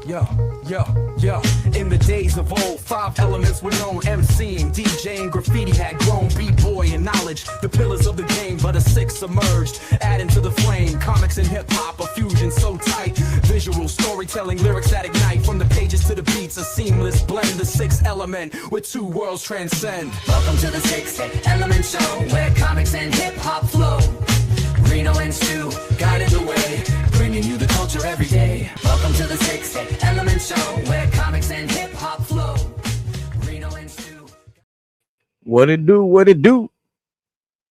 Yo. In the days of old, 5 elements were known: MCing, DJing, graffiti had grown, B-boy and knowledge, the pillars of the game, but a 6th emerged, adding to the flame. Comics and hip-hop, a fusion so tight, visual storytelling, lyrics that ignite, from the pages to the beats, a seamless blend, the 6th element, where 2 worlds transcend. Welcome to the 6th Element Show, where comics and hip-hop flow. Reno and Stu guided the way, bringing you the culture every day. Welcome to the 6th Element Show, where comics and hip-hop flow. Reno and Stu. What it do? What it do?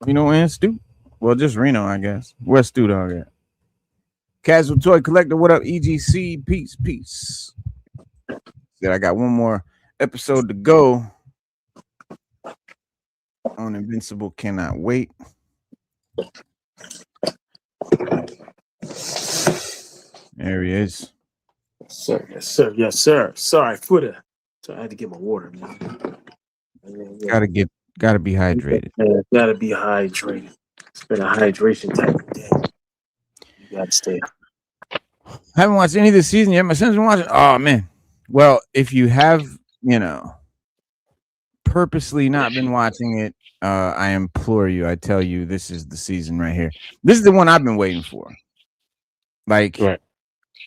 Reno and Stu. Well, just Reno, I guess. Where's Stu dog at? Casual Toy Collector. What up, EGC? Peace. Said I got one more episode to go on Invincible. Cannot wait. There he is. Yes, sir. Sorry for the. So I had to get my water, man. Gotta be hydrated. Yeah, gotta be hydrated. It's been a hydration type of day. You gotta stay. Haven't watched any of this season yet. My son's been watching. Oh man. Well, if you have, purposely not been watching it, I implore you. I tell you, this is the season right here. This is the one I've been waiting for. Like, Right.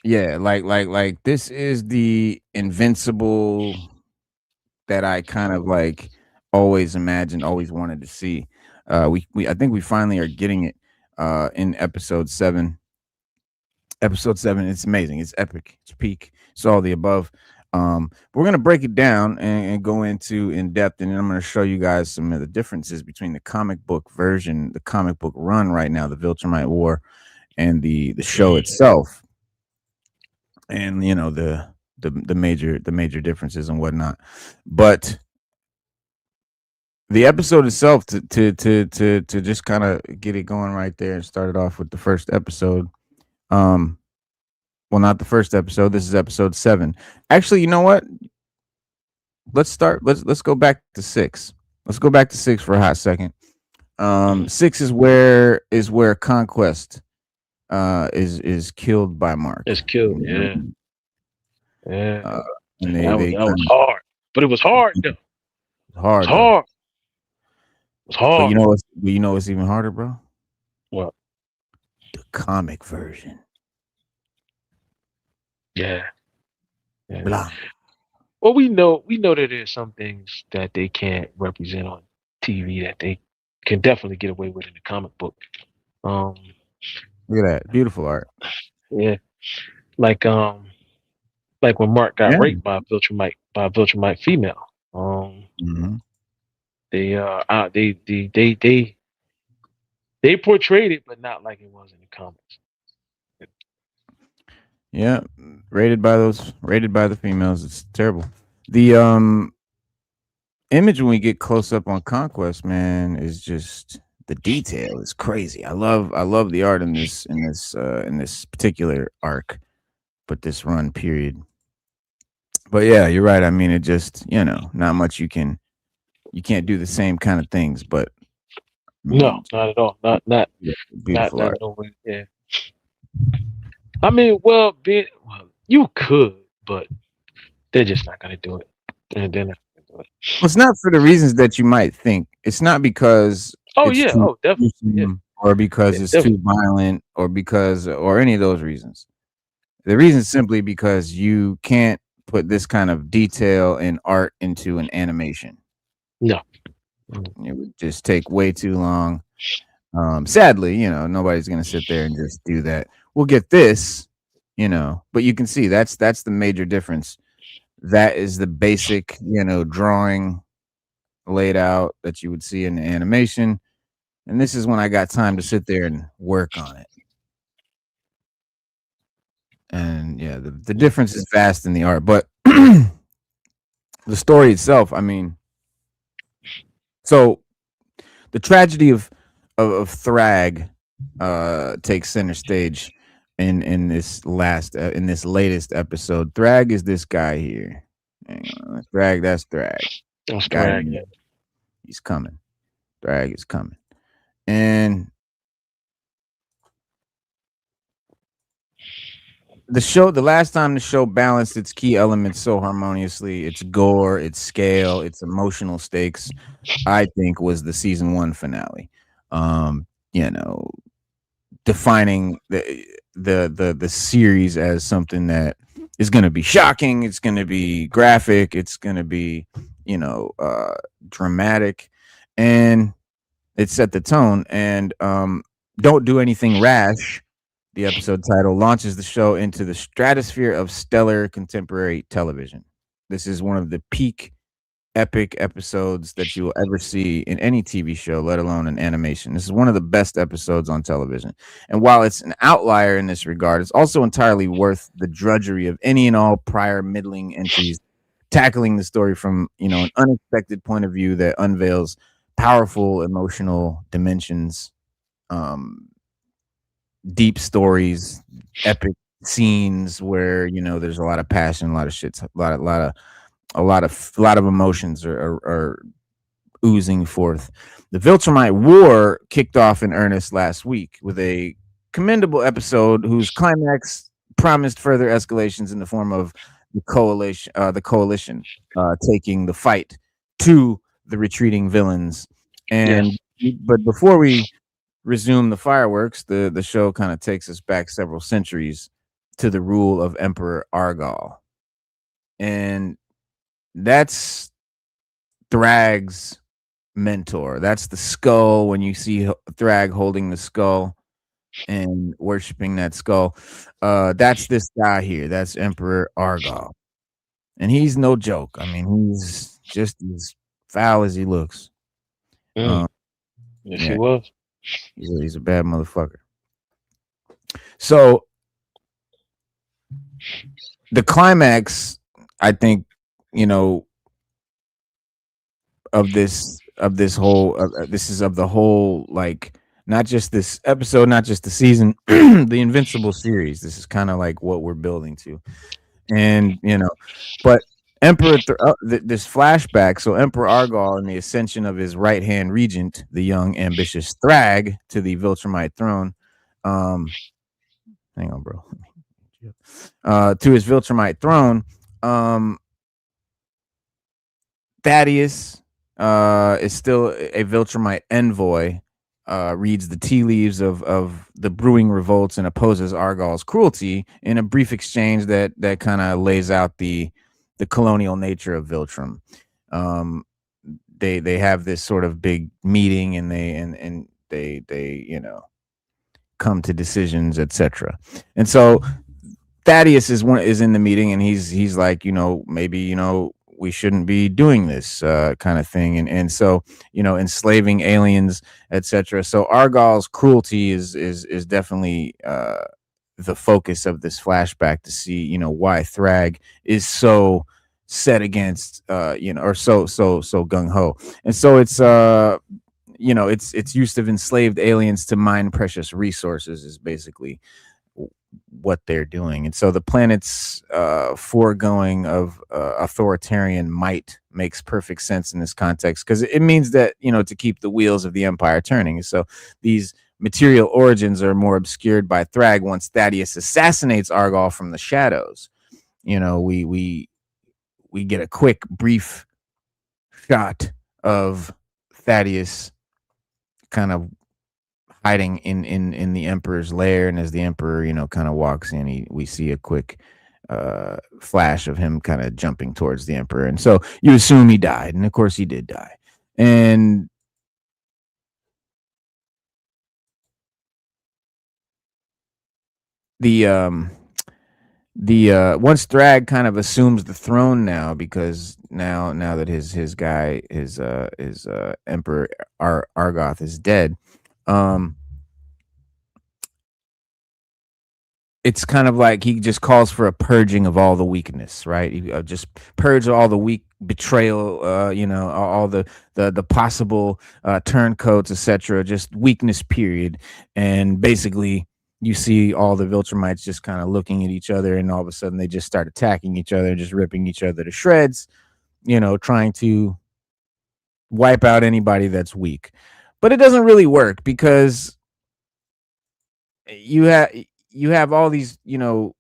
Yeah, like this is the Invincible that I kind of like always imagined, always wanted to see. I think we finally are getting it in episode 7. Episode 7, it's amazing, it's epic, it's peak, it's all the above. We're gonna break it down and go into in depth, and then I'm gonna show you guys some of the differences between the comic book version, the comic book run right now, the Viltrumite War, and the show itself. And the major differences and whatnot, but the episode itself to just kind of get it going right there and start it off with the first episode. Well, not the first episode. This is episode 7. Actually, you know what? Let's go back to 6. Let's go back to 6 for a hot second. 6 is where Conquest is killed by Mark. It's killed, yeah. And that was hard, but it was hard. Though. Hard. It was hard. But you know what's even harder, bro? What? The comic version. Yeah. Blah. Well, we know that there's some things that they can't represent on TV that they can definitely get away with in the comic book. Look at that beautiful art. Yeah, like when Mark got raped by Viltrumite female. They portrayed it, but not like it was in the comics. Yeah, rated by the females. It's terrible. The image when we get close up on Conquest, man, is just the detail is crazy. I love the art in this particular arc, but this run period. But yeah, you're right. I mean, it just not much you can't do the same kind of things, but no, not at all. Not beautiful art. No way. Yeah. I mean, you could, but they're just not gonna do it. They're not gonna do it. Well, it's not for the reasons that you might think. It's not because definitely, or because it's too violent, or any of those reasons. The reason is simply because you can't put this kind of detail and art into an animation. No. It would just take way too long. Sadly, nobody's gonna sit there and just do that. We'll get this, but you can see that's the major difference. That is the basic, drawing laid out that you would see in the animation. And this is when I got time to sit there and work on it. And yeah, the difference is vast in the art, but the story itself, I mean, so the tragedy of Thragg takes center stage in this latest episode. Thragg is this guy here. Thragg, that's Thragg. That's Thragg. Yeah. He's coming. Thragg is coming. And the last time the show balanced its key elements so harmoniously, its gore, its scale, its emotional stakes, I think was the season 1 finale. You know, defining the series as something that is going to be shocking, it's going to be graphic, it's going to be, you know, dramatic, and it set the tone. And Don't Do Anything Rash, the episode title, launches the show into the stratosphere of stellar contemporary television. This is one of the peak epic episodes that you will ever see in any TV show, let alone an animation. This is one of the best episodes on television. And while it's an outlier in this regard, it's also entirely worth the drudgery of any and all prior middling entries, tackling the story from, you know, an unexpected point of view that unveils powerful emotional dimensions, um, deep stories, epic scenes where, you know, there's a lot of passion, a lot of shit, a lot of emotions are oozing forth. The Viltrumite War kicked off in earnest last week with a commendable episode whose climax promised further escalations in the form of the coalition taking the fight to the retreating villains. And but before we resume the fireworks, the show kind of takes us back several centuries to the rule of Emperor Argal. And that's Thragg's mentor. That's the skull. When you see Thragg holding the skull and worshiping that skull, that's this guy here. That's Emperor Argal, and he's no joke. I mean, he's just as foul as he looks. Yes, Yeah, he was. he's a bad motherfucker. So the climax, I think, you know, of this whole this is of the whole, like, not just this episode, not just the season, the Invincible series. This is kind of like what we're building to. And, you know, but this flashback, so Emperor Argal and the ascension of his right hand regent, the young ambitious Thragg, to the Viltrumite throne. Hang on, bro. To his Viltrumite throne. Thaddeus is still a Viltrumite envoy, reads the tea leaves of the brewing revolts and opposes Argal's cruelty in a brief exchange that kind of lays out the colonial nature of Viltrum. They have this sort of big meeting, and they you know, come to decisions, etc. And so Thaddeus is in the meeting, and he's like, you know, maybe, you know, we shouldn't be doing this kind of thing, and so, you know, enslaving aliens, etc. So Argal's cruelty is definitely the focus of this flashback, to see, you know, why Thragg is so set against, you know, or so gung ho. And so it's you know, it's use of enslaved aliens to mine precious resources is basically what they're doing. And so the planet's foregoing of authoritarian might makes perfect sense in this context, because it means that, you know, to keep the wheels of the empire turning. And so these material origins are more obscured by Thragg once Thaddeus assassinates Argal from the shadows. You know, we get a quick brief shot of Thaddeus kind of hiding in the Emperor's lair, and as the Emperor, you know, kind of walks in, we see a quick flash of him kind of jumping towards the Emperor, and so you assume he died, and of course he did die. And the once Thragg kind of assumes the throne now, because now that his Emperor Argoth is dead, it's kind of like he just calls for a purging of all the weakness, right? He, just purge all the weak betrayal, you know, all the possible turncoats, etc. Just weakness, period. And basically, you see all the Viltrumites just kind of looking at each other, and all of a sudden they just start attacking each other, just ripping each other to shreds, you know, trying to wipe out anybody that's weak. But it doesn't really work, because you have all these, you know,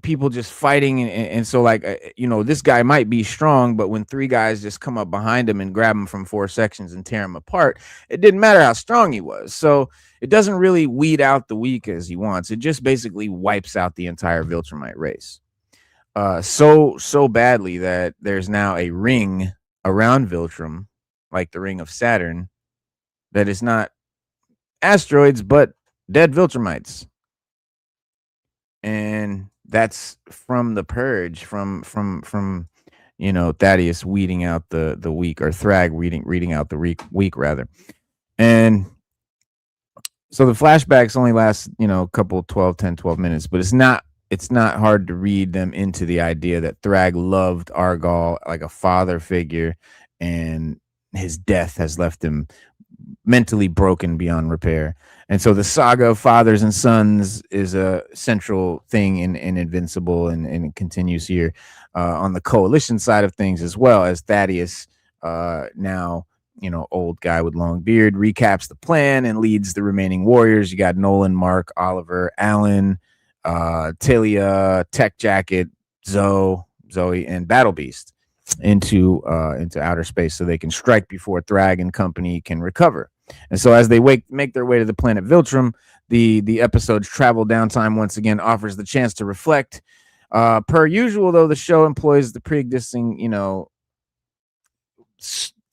people just fighting, and so like this guy might be strong, but when three guys just come up behind him and grab him from four sections and tear him apart, it didn't matter how strong he was. So it doesn't really weed out the weak as he wants. It just basically wipes out the entire Viltrumite race. So badly that there's now a ring around Viltrum, like the ring of Saturn, that is not asteroids but dead Viltrumites. And that's from the purge, from Thaddeus weeding out the weak, or Thragg reading out the weak rather. And so the flashbacks only last a couple 12 minutes, but it's not hard to read them into the idea that Thragg loved Argal like a father figure, and his death has left him mentally broken beyond repair. And so the saga of fathers and sons is a central thing in Invincible, and it continues here on the coalition side of things, as well as Thaddeus, now old guy with long beard, recaps the plan and leads the remaining warriors. You got Nolan, Mark, Oliver, Alan, Talia, Tech Jacket, Zoe, and Battle Beast into outer space, so they can strike before Thragg and company can recover. And so as they make their way to the planet Viltrum, the episode's travel downtime once again offers the chance to reflect. Per usual, though, the show employs the pre-existing,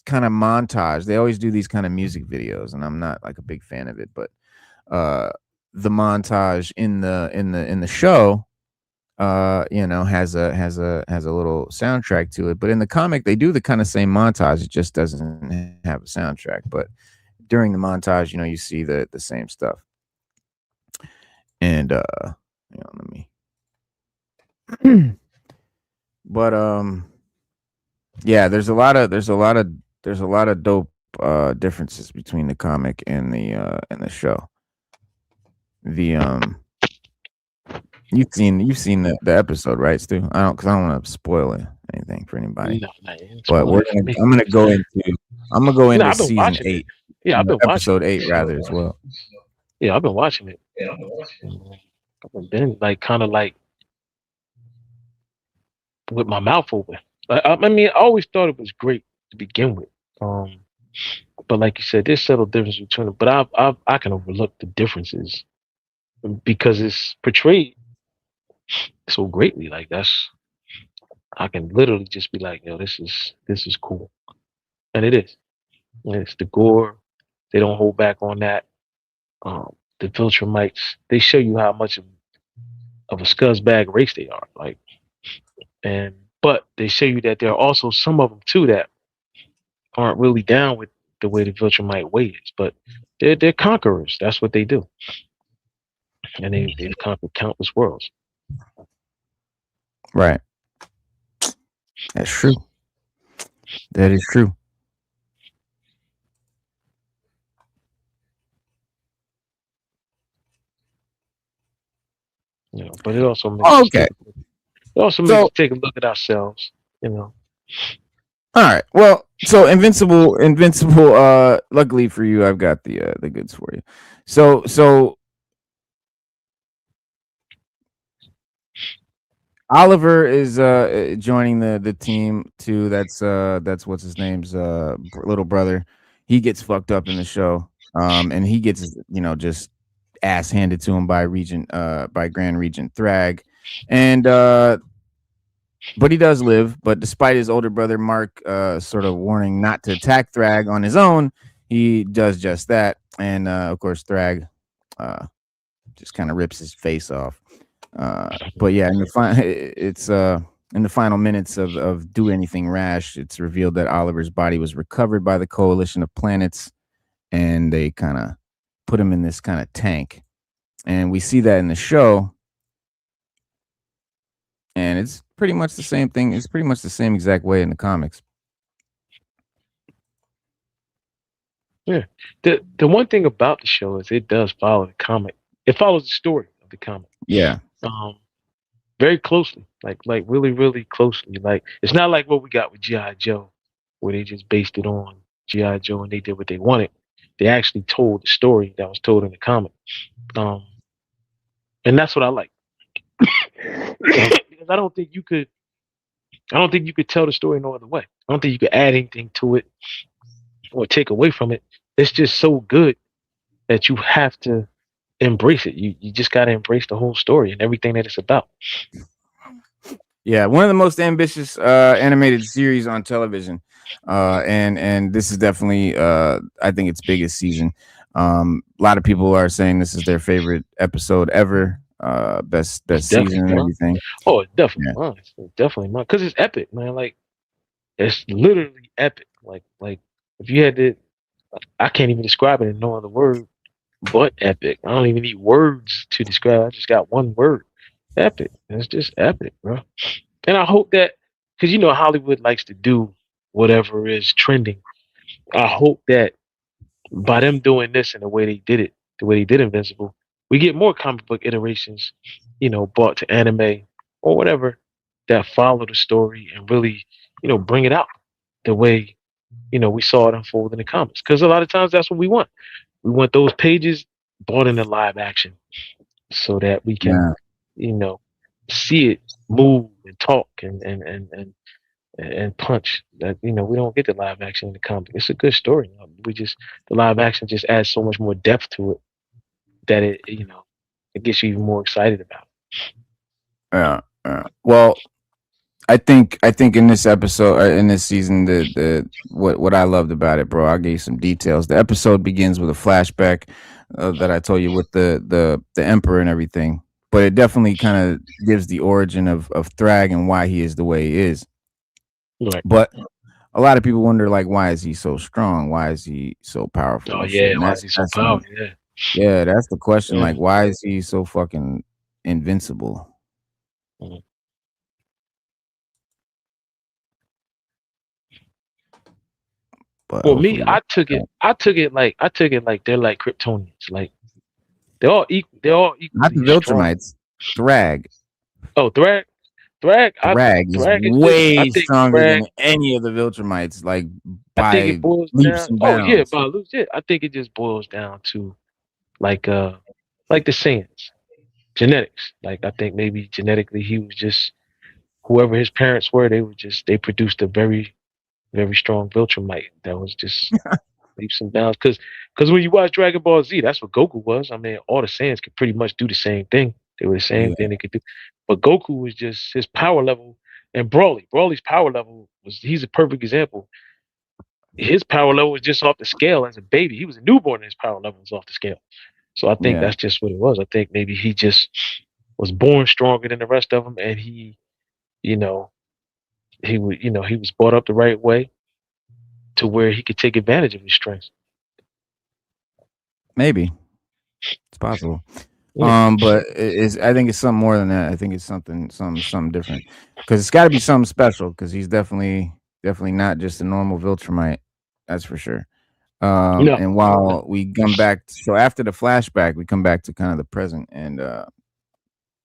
kind of montage. They always do these kind of music videos, and I'm not like a big fan of it, but the montage in the show has a little soundtrack to it. But in the comic, they do the kind of same montage. It just doesn't have a soundtrack. But during the montage, you see the same stuff. And let me but yeah, there's a lot of dope differences between the comic and the show. You've seen the episode, right, Stu? I don't want to spoil anything for anybody. No, but I'm gonna go into season 8. It. Yeah, I've been episode watching 8 rather as well. Yeah, I've been watching it. I've been kind of with my mouth open. I mean, I always thought it was great to begin with. But like you said, there's subtle differences between them. But I can overlook the differences because it's portrayed so greatly. Like I can literally just be like, this is cool, and it is. And it's the gore. They don't hold back on that. The Viltrumites, they show you how much of a scuzzbag race they are. But they show you that there are also some of them too that aren't really down with the way the Viltrumite way is. But they're conquerors. That's what they do, and they've conquered countless worlds. Right. That's true. That is true. But it also makes us take a look at ourselves. All right. Well, so Invincible. Luckily for you, I've got the goods for you. So Oliver is joining the team too. That's what's his name's little brother. He gets fucked up in the show, and he gets just ass handed to him by Grand Regent Thragg, and but he does live. But despite his older brother Mark sort of warning not to attack Thragg on his own, he does just that, and of course Thragg just kind of rips his face off. But yeah, in the final minutes of Do Anything Rash, it's revealed that Oliver's body was recovered by the coalition of planets, and they kind of put him in this kind of tank. And we see that in the show, and it's pretty much the same thing. It's pretty much the same exact way in the comics. Yeah. The one thing about the show is it does follow the comic. It follows the story of the comic. Yeah. Very closely, like really, really closely. Like it's not like what we got with G.I. Joe, where they just based it on G.I. Joe and they did what they wanted. They actually told the story that was told in the comic, and that's what I like. Because I don't think you could. I don't think you could tell the story no other way. I don't think you could add anything to it or take away from it. It's just so good that you have to embrace it. You just got to embrace the whole story and everything that it's about. Yeah, one of the most ambitious animated series on television, and this is definitely I think its biggest season. A lot of people are saying this is their favorite episode ever, best Definitely season and mine. everything. Oh, it's definitely Yeah, mine. It's definitely mine because it's epic, man. Like it's literally epic. Like if you had to, I can't even describe it in no other word but epic. I don't even need words to describe. I just got one word, epic. It's just epic, bro. And I hope that because you know Hollywood likes to do whatever is trending. I hope that by them doing this and the way they did it, the way they did Invincible, we get more comic book iterations, brought to anime or whatever that follow the story and really, bring it out the way, we saw it unfold in the comics. Because a lot of times that's what we want. We want those pages brought into live action so that we can, yeah, you know, see it move and talk and punch that we don't get the live action in the comic. It's a good story. We just the live action just adds so much more depth to it that it gets you even more excited about well, I think in this episode in this season the what I loved about it, bro. I'll give you some details. The episode begins with a flashback that I told you with the emperor and everything, but it definitely kind of gives the origin of Thragg and why he is the way he is. it. Right. But a lot of people wonder, like, why is he so strong? Why is he so powerful Oh and shit? yeah, And why is he so powerful? Yeah. yeah, that's the question. Yeah. Like, why is he so fucking invincible? Mhm. But Well, me, hopefully, I took it like they're like Kryptonians. Like they're all equal. They're all not the equally strong. Viltrumites. Thragg. Oh, Thragg. Thragg is Thragg is just. I way think stronger Thragg. than any of the Viltrumites, like I think it by boils leaps down. and Oh yeah, bounds. by legit. I think it just boils down to like uh like the Saiyans, genetics. Like I think maybe genetically he was just whoever his parents were. They produced a very very strong Viltrumite that was just leaps and bounds. Because when you watch Dragon Ball Z, that's what Goku was. I mean, all the Saiyans could pretty much do the same thing. They were the same Yeah, thing they could do. But Goku was just his power level, and Broly's power level he's a perfect example. His power level was just off the scale as a baby. He was a newborn and his power level was off the scale. So I think yeah, that's just what it was. I think maybe he just was born stronger than the rest of them, and you know, he was brought up the right way to where he could take advantage of his strengths. maybe it's possible. Yeah. But I think it's something more than that. I think it's something different because it's got to be something special because he's definitely not just a normal Viltrumite. That's for sure. No. And while we come back, so after the flashback, we come back to kind of the present, and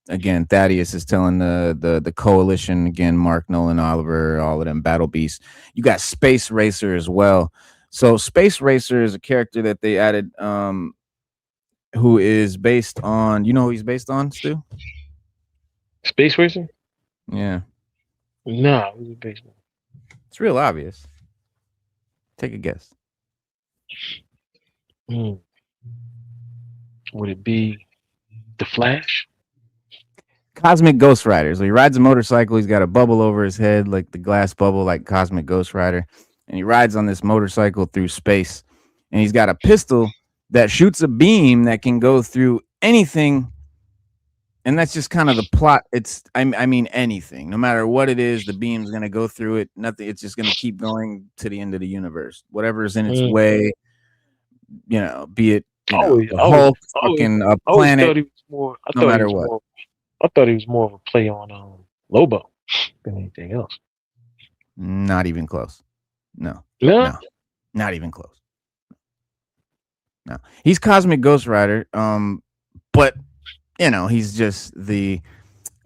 again, Thaddeus is telling the coalition again, Mark, Nolan, Oliver, all of them battle beasts. You got Space Racer as well. So Space Racer is a character that they added, who is based on, you know who he's based on, Stu? Space Racer? Yeah, Nah, it was a baseball. it's real obvious. Take a guess. Hmm. Would it be the Flash? Cosmic Ghost Rider. So he rides a motorcycle. He's got a bubble over his head, like the glass bubble, like Cosmic Ghost Rider. And he rides on this motorcycle through space. And he's got a pistol that shoots a beam that can go through anything. And that's just kind of the plot. I mean, anything. No matter what it is, the beam's going to go through it. Nothing. It's just going to keep going to the end of the universe. Whatever is in its Hmm. way, be it, Always, the always, Hulk, always, fucking a always planet, thought he was more. no matter what. I thought he was more of a play on Lobo than anything else. Not even close. No. No. No. Not even close. No. He's Cosmic Ghost Rider. But he's just the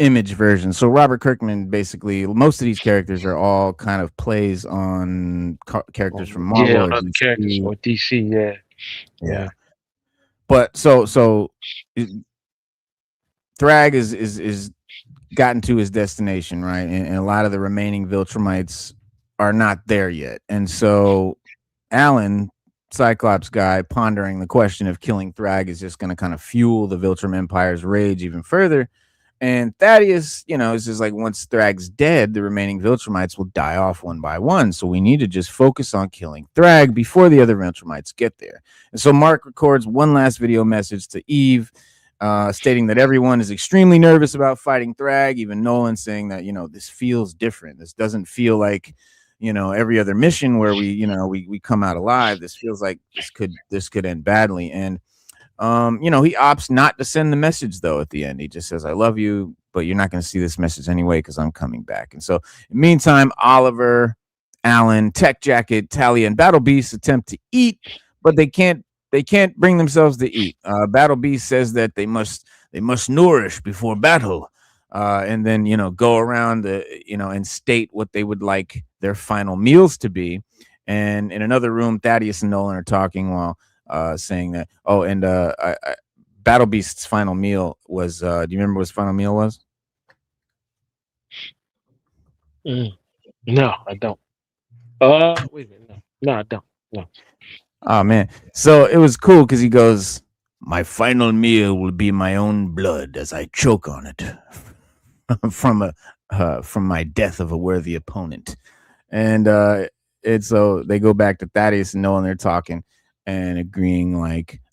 image version. So Robert Kirkman, basically, most of these characters are all kind of plays on characters from Marvel Yeah, or on other characters DC. or DC. Yeah. Yeah. But so Thragg is gotten to his destination, right? And a lot of the remaining Viltrumites are not there yet. And so Alan, Cyclops guy, pondering the question of killing Thragg is just going to kind of fuel the Viltrum Empire's rage even further. And Thaddeus, is just like, once Thragg's dead, the remaining Viltrumites will die off one by one. So we need to just focus on killing Thragg before the other Viltrumites get there. And so Mark records one last video message to Eve, stating that everyone is extremely nervous about fighting Thragg. Even Nolan saying that, this feels different. This doesn't feel like, every other mission where we come out alive. This feels like this could end badly. And he opts not to send the message though. At the end, he just says, "I love you, but you're not going to see this message anyway because I'm coming back." And so, in the meantime, Oliver, Alan, Tech Jacket, Talia, and Battle Beast attempt to eat, but they can't bring themselves to eat. Battle Beast says that they must nourish before battle, and then go around and state what they would like their final meals to be. And in another room, Thaddeus and Nolan are talking while saying that. Oh, and Battle Beast's final meal was. Do you remember what his final meal was? No, I don't. Wait a minute. No, I don't. No. Oh man, so it was cool because he goes, "My final meal will be my own blood as I choke on it from my death of a worthy opponent." And so they go back to Thaddeus and Nolan. They're talking and agreeing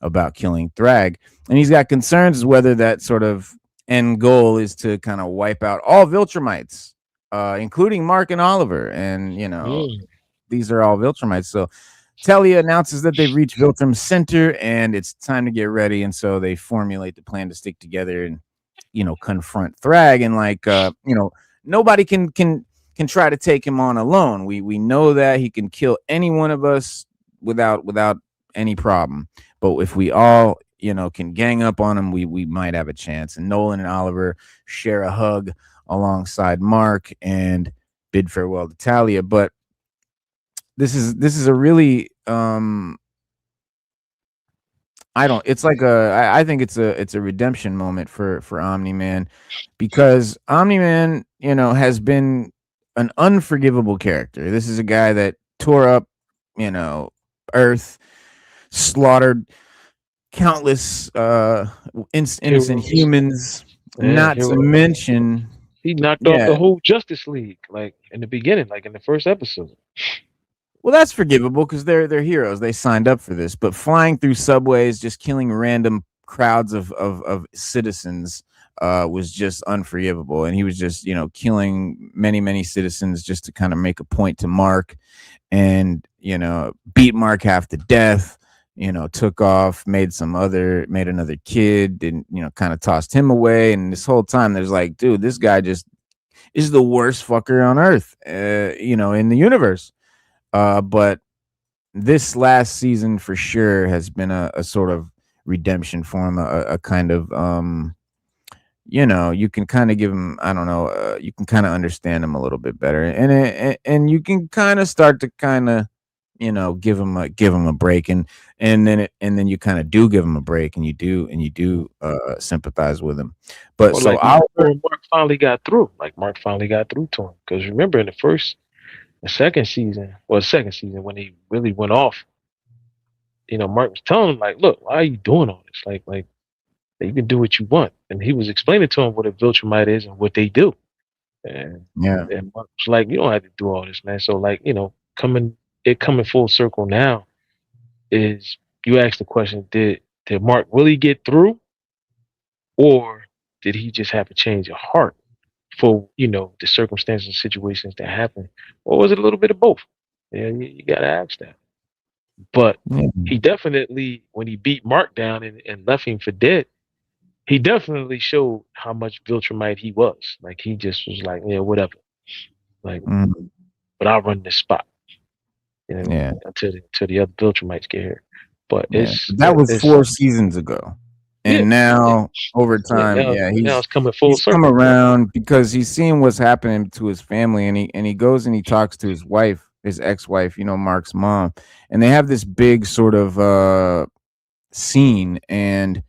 about killing Thragg, and he's got concerns as whether that sort of end goal is to kind of wipe out all Viltrumites, including Mark and Oliver, and these are all Viltrumites. So Talia announces that they've reached Viltrum's center and it's time to get ready, and so they formulate the plan to stick together and confront Thragg. And nobody can try to take him on alone. We know that he can kill any one of us without any problem. But if we all, can gang up on him, we might have a chance. And Nolan and Oliver share a hug alongside Mark and bid farewell to Talia. But this is a really I think it's a redemption moment for Omni-Man, because Omni-Man, has been an unforgivable character. This is a guy that tore up, Earth, slaughtered countless innocent humans, not to mention he knocked off the whole Justice League, like in the beginning, like in the first episode. Well, that's forgivable because they're heroes. They signed up for this. But flying through subways, just killing random crowds of citizens was just unforgivable. And he was just, killing many citizens just to kind of make a point to Mark, and, beat Mark half to death, took off, made another kid, and, kind of tossed him away. And this whole time there's like, dude, this guy just is the worst fucker on earth, in the universe. But this last season for sure has been a sort of redemption for him, a kind of you can kind of give him, I don't know, you can kind of understand him a little bit better, and you can kind of start to kind of give him a break, and then you kind of do give him a break, and you do sympathize with him. But well, so Mark finally got through. Like Mark finally got through to him, because remember in the second season when he really went off, Mark was telling him, like, look, why are you doing all this? Like you can do what you want. And he was explaining to him what a Viltrumite is and what they do. And and Mark was like, you don't have to do all this, man. So coming full circle now is, you asked the question, did Mark really get through? Or did he just have a change of heart for the circumstances and situations that happen, or was it a little bit of both? Yeah, you gotta ask that. But he definitely, when he beat Mark down and left him for dead, he definitely showed how much Viltrumite he was. Like, he just was like, yeah, whatever. Like, but I'll run this spot. Until the other Viltrumites get here. But that was 4 seasons ago. And now, over time, he's coming full circle. Come around because he's seeing what's happening to his family, and he goes and he talks to his wife, his ex-wife, Mark's mom, and they have this big sort of scene, and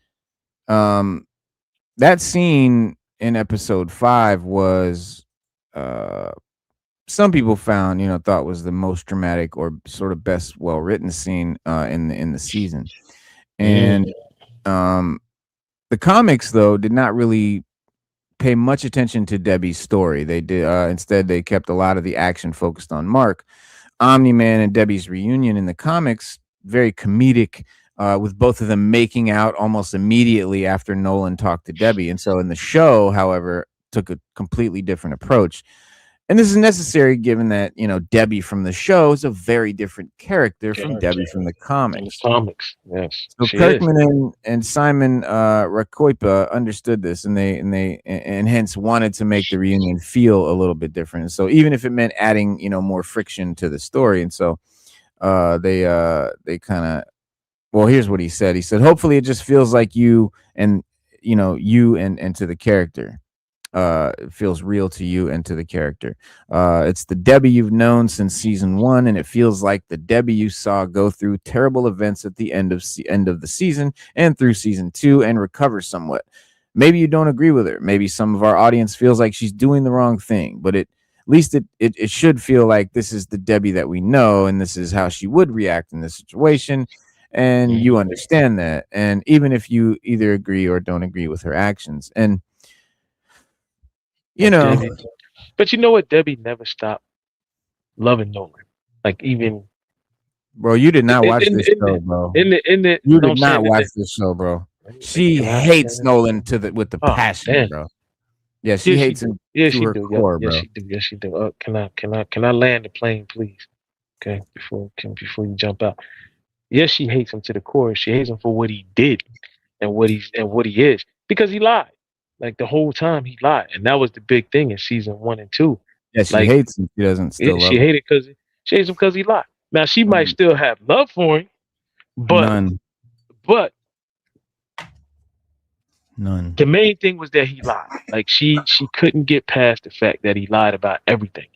that scene in episode 5 was uh some people found, thought was the most dramatic or sort of best well written scene in the season. And Mm, um the comics though did not really pay much attention to Debbie's story. They did instead they kept a lot of the action focused on Mark. Omni-Man and Debbie's reunion in the comics, very comedic, with both of them making out almost immediately after Nolan talked to Debbie. And so in the show, however, took a completely different approach. And this is necessary given that, Debbie from the show is a very different character from character Debbie from the in the comics. comics. Yes, So she is. Kirkman and Simon Rakoipa understood this, and hence wanted to make the reunion feel a little bit different. So even if it meant adding, more friction to the story, and so they kind of, well, here's what he said. He said, hopefully it just feels like you and you and to the character. It feels real to you and to the character. It's the Debbie you've known since season 1, and it feels like the Debbie you saw go through terrible events at the end of the season and through season 2 and recover somewhat. Maybe you don't agree with her. Maybe some of our audience feels like she's doing the wrong thing, but at least it should feel like this is the Debbie that we know, and this is how she would react in this situation. And you Mm, understand that. And even if you either agree or don't agree with her actions, and you but know, Debbie, but you know what? Debbie never stopped loving Nolan. Like even bro, you did in not in watch in this in show, the bro. you You know what did I'm not saying? watch this show, bro. Like, She can I hates finish? Nolan with the Oh passion, damn. bro. Yeah, she Yes, she hates do. him Yes, to she her do. Yep. core, Yes, bro. she do. Yes, she do. Can I land the plane, please? Okay, before you jump out. Yes, she hates him to the core. She hates him for what he did and what he is because he lied. Like the whole time he lied, and that was the big thing in season 1 and 2. Yeah, she Like hates him. She doesn't still love she him. hated because she hates him because he lied. Now she might Mm, still have love for him, but none, but none. the main thing was that he lied. Like she couldn't get past the fact that he lied about everything.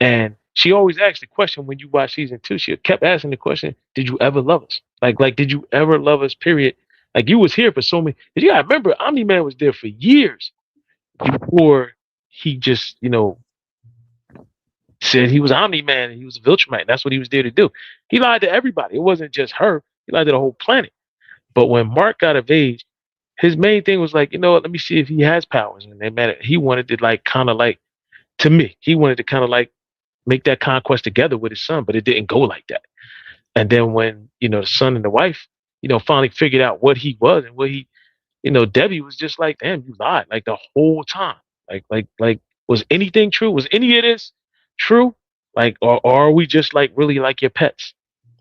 And she always asked the question when you watch season 2. She kept asking the question, "Did you ever love us? Like, did you ever love us? Period. Like, you was here for so many. You gotta remember, Omni Man was there for years before he just, said he was Omni Man and he was a Viltrumite. That's what he was there to do. He lied to everybody. It wasn't just her. He lied to the whole planet. But when Mark got of age, his main thing was like, you know what? Let me see if he has powers. And they met. He wanted to like kind of like to me. He wanted to kind of like make that conquest together with his son, but it didn't go like that. And then when, the son and the wife, finally figured out what he was and what he, Debbie was just like, damn, you lied like the whole time. Like, was anything true? Was any of this true? Like, or are we just like really like your pets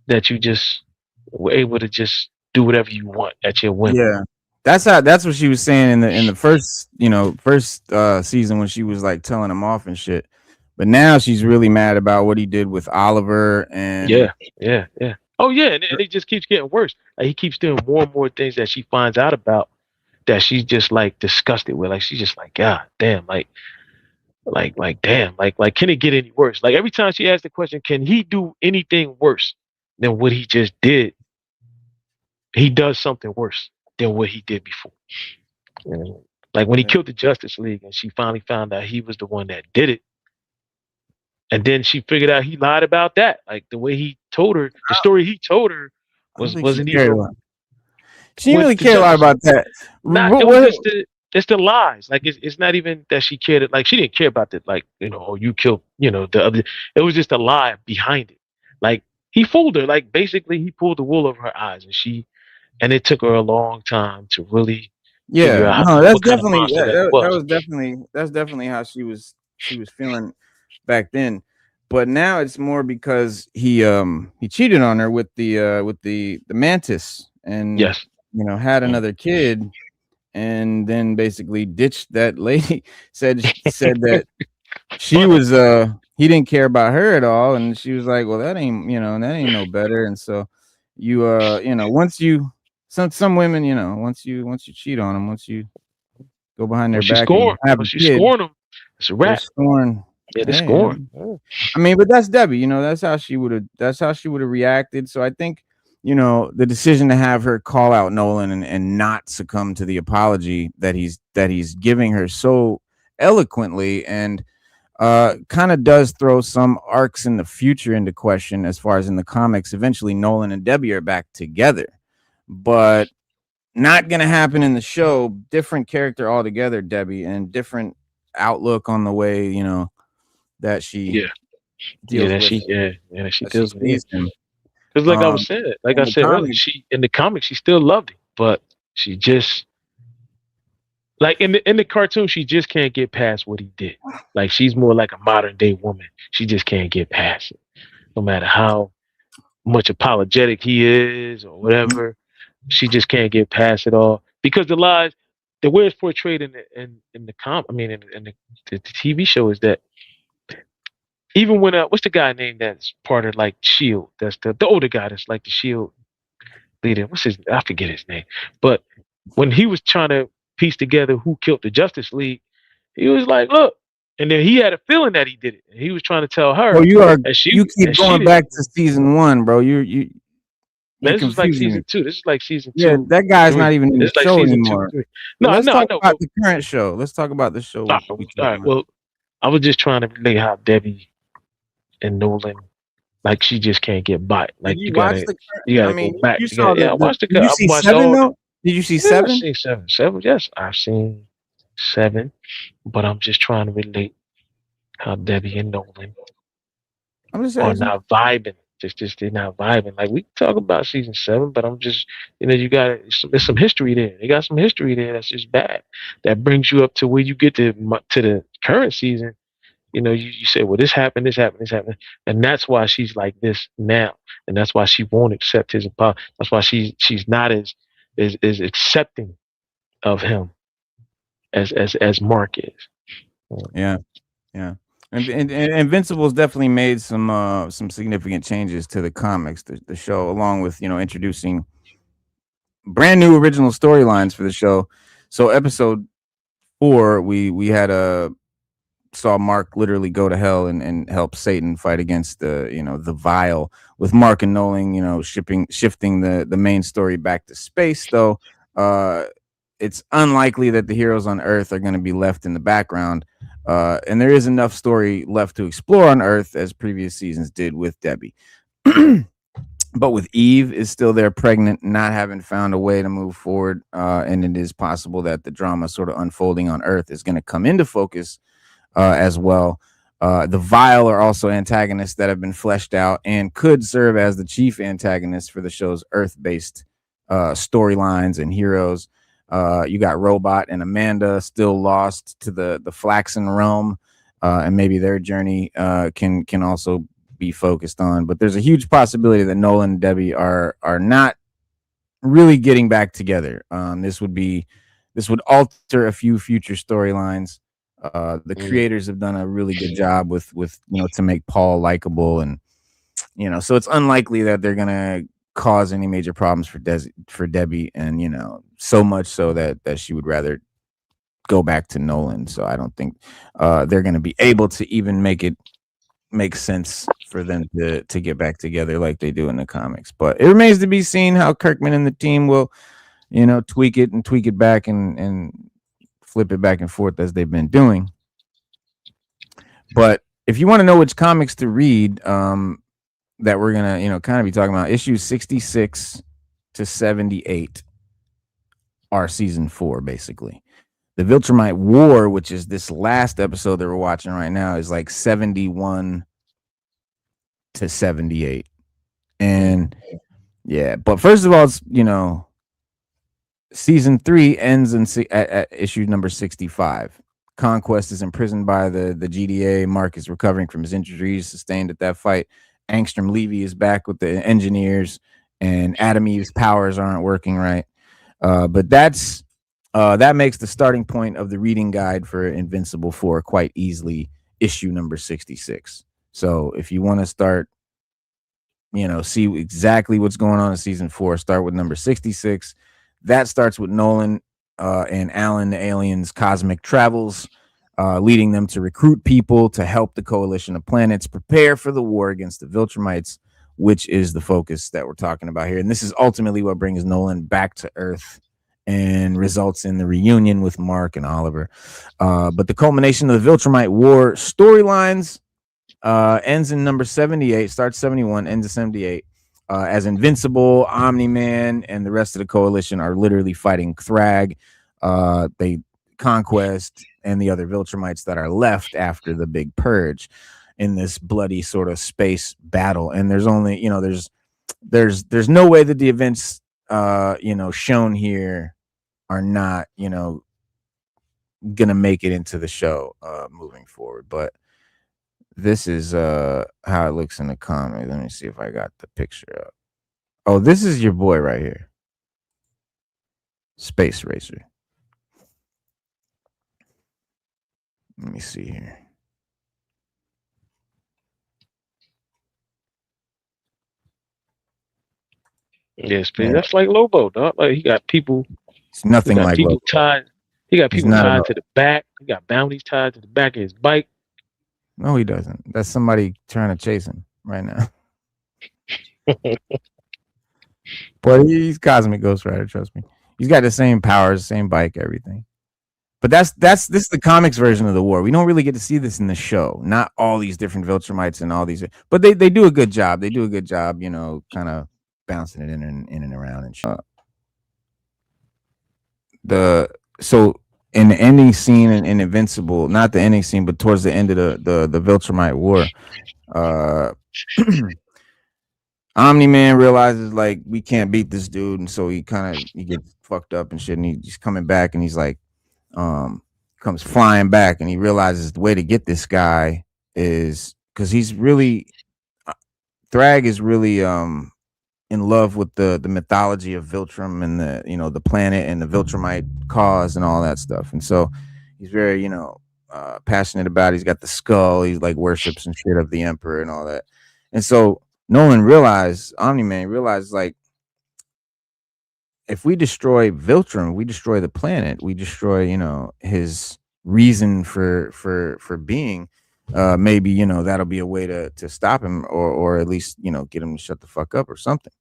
that you just were able to just do whatever you want at your whim? Yeah, that's what she was saying in the first season when she was like telling him off and shit. But now she's really mad about what he did with Oliver and Yeah, yeah, yeah. Oh yeah, and it just keeps getting worse. Like he keeps doing more and more things that she finds out about that she's just like disgusted with. Like she's just like, God damn, damn, like can it get any worse? Like every time she asks the question, can he do anything worse than what he just did? He does something worse than what he did before. And like when he yeah. killed the Justice League, and she finally found out he was the one that did it, and then she figured out he lied about that. Like the way he told her, the story he told her I don't think she wasn't cared a even lot. She didn't with really the care a lot Justice about that. Not it was just the lies. Like it's not even that she cared. Like she didn't care about the like oh you killed the other. It was just a lie behind it. Like he fooled her. Like basically he pulled the wool over her eyes, and it took her a long time to really figure Yeah, out no, that's what kind of definitely monster that he was. that's definitely how she was feeling back then. But now it's more because he cheated on her with the mantis and Yes. had another kid and then basically ditched that lady. said that she Funny. was he didn't care about her at all, and she was like, well, that ain't no better. And so once you some women, once you cheat on them, once you go behind their back and have a When she kid, scorned him, it's a they're wrap. scorn. Yeah, they're Hey, scoring. Yeah. I mean, but that's Debbie, that's how she would have reacted. So I think, the decision to have her call out Nolan and not succumb to the apology that he's giving her so eloquently, and kind of does throw some arcs in the future into question as far as in the comics. Eventually, Nolan and Debbie are back together, but not going to happen in the show. Different character altogether, Debbie, and different outlook on the way, that she Yeah, deals with that she that she deals with it. sees him. Because like I was saying, like In I the said earlier, comics, she in the comics she still loved him, but she just like in the cartoon she just can't get past what he did. Like she's more like a modern day woman. She just can't get past it, no matter how much apologetic he is or whatever. She just can't get past it all because the lies, the way it's portrayed in the the TV show is that even when what's the guy named that's part of like Shield? That's the older guy that's like the Shield leader. What's his? I forget his name. But when he was trying to piece together who killed the Justice League, he was like, "Look," and then he had a feeling that he did it. And he was trying to tell her, well, you keep and she going didn't. back to season 1, bro. You're Man, this was like confusing me. season 2. This is like season Yeah, 2, that guy's 3. not even in the This is like show season 2, anymore. 3. But No, let's no, I talk know. about the current show. Let's talk about the show. I was just trying to relate how Debbie and Nolan, like she just can't get by. Like Did you watch the? you I gotta mean, go back. you You gotta, saw yeah, I watched the. Did you I see watched 7 all. though? Did you see Yeah, I've 7? seen 7. 7, yes, I've seen 7. But I'm just trying to relate how Debbie and Nolan I'm just are asking. not vibing. Just they're not vibing. Like we can talk about season 7, but I'm just you got there's some history there. They got some history there that's just bad. That brings you up to where you get to the current season. You say, well, this happened, this happened, this happened, and that's why she's like this now, and that's why she won't accept his apology. That's why she's not as accepting of him as Mark is. Yeah, yeah. And Invincible's definitely made some significant changes to the comics, the show, along with introducing brand new original storylines for the show. So episode 4, we had saw Mark literally go to hell and help Satan fight against the Vile, with Mark and Nolan shifting the main story back to space. Though it's unlikely that the heroes on Earth are going to be left in the background, and there is enough story left to explore on Earth as previous seasons did with Debbie. But with Eve is still there pregnant, not having found a way to move forward, and it is possible that the drama sort of unfolding on Earth is going to come into focus as well. The Vile are also antagonists that have been fleshed out and could serve as the chief antagonists for the show's Earth-based storylines and heroes. You got Robot and Amanda still lost to the Flaxen realm, and maybe their journey can also be focused on. But there's a huge possibility that Nolan and Debbie are not really getting back together. This would alter a few future storylines. The creators have done a really good job with to make Paul likable, and so it's unlikely that they're gonna cause any major problems for Debbie, and so much so that she would rather go back to Nolan. So I don't think they're gonna be able to even make sense for them to get back together like they do in the comics. But it remains to be seen how Kirkman and the team will tweak it back and flip it back and forth as they've been doing. But if you want to know which comics to read, that we're gonna kind of be talking about, issues 66 to 78 are season 4, basically. The Viltrumite War, which is this last episode that we're watching right now, is like 71 to 78. And yeah, but first of all, it's season 3 ends at issue number 65. Conquest is imprisoned by the GDA. Mark is recovering from his injuries sustained at that fight. Angstrom Levy is back with the engineers, and Adam Eve's powers aren't working right. But that makes the starting point of the reading guide for Invincible 4 quite easily issue number 66. So if you want to start, see exactly what's going on in season 4, start with number 66. That starts with Nolan and Alan the aliens' cosmic travels, leading them to recruit people to help the coalition of planets prepare for the war against the Viltrumites, which is the focus that we're talking about here. And this is ultimately what brings Nolan back to Earth and results in the reunion with Mark and Oliver. But the culmination of the Viltrumite War storylines ends in number 78, starts 71, ends in 78. As Invincible, Omni-Man, and the rest of the coalition are literally fighting Thragg, they Conquest, and the other Viltrumites that are left after the big purge in this bloody sort of space battle. And there's only, there's no way that the events shown here are not, gonna make it into the show moving forward. But this is how it looks in the comic. Let me see if I got the picture up. Oh, this is your boy right here. Space Racer. Let me see here. Yes, yeah, that's like Lobo, dog. Like he got people. It's nothing like people Lobo. tied. He got people tied to the back. He got bounties tied to the back of his bike. No, he doesn't. That's somebody trying to chase him right now. But he's Cosmic Ghost Rider, trust me. He's got the same powers, same bike, everything. But this is the comics version of the war. We don't really get to see this in the show. Not all these different Viltrumites and all these, but they do a good job. They do a good job, kind of bouncing it in and around and shit. So in the ending scene in Invincible, not the ending scene, but towards the end of the Viltrumite War, Omni-Man realizes like we can't beat this dude, and so he gets fucked up and shit, and he's coming back, and he's like comes flying back, and he realizes the way to get this guy is because he's really Thragg is really in love with the mythology of Viltrum and the planet and the Viltrumite cause and all that stuff, and so he's very passionate about it. He's got the skull, he's like worships and shit of the Emperor and all that, and so Nolan Omni-Man realized like if we destroy Viltrum, we destroy the planet, we destroy his reason for being. Maybe that'll be a way to stop him or at least get him to shut the fuck up or something.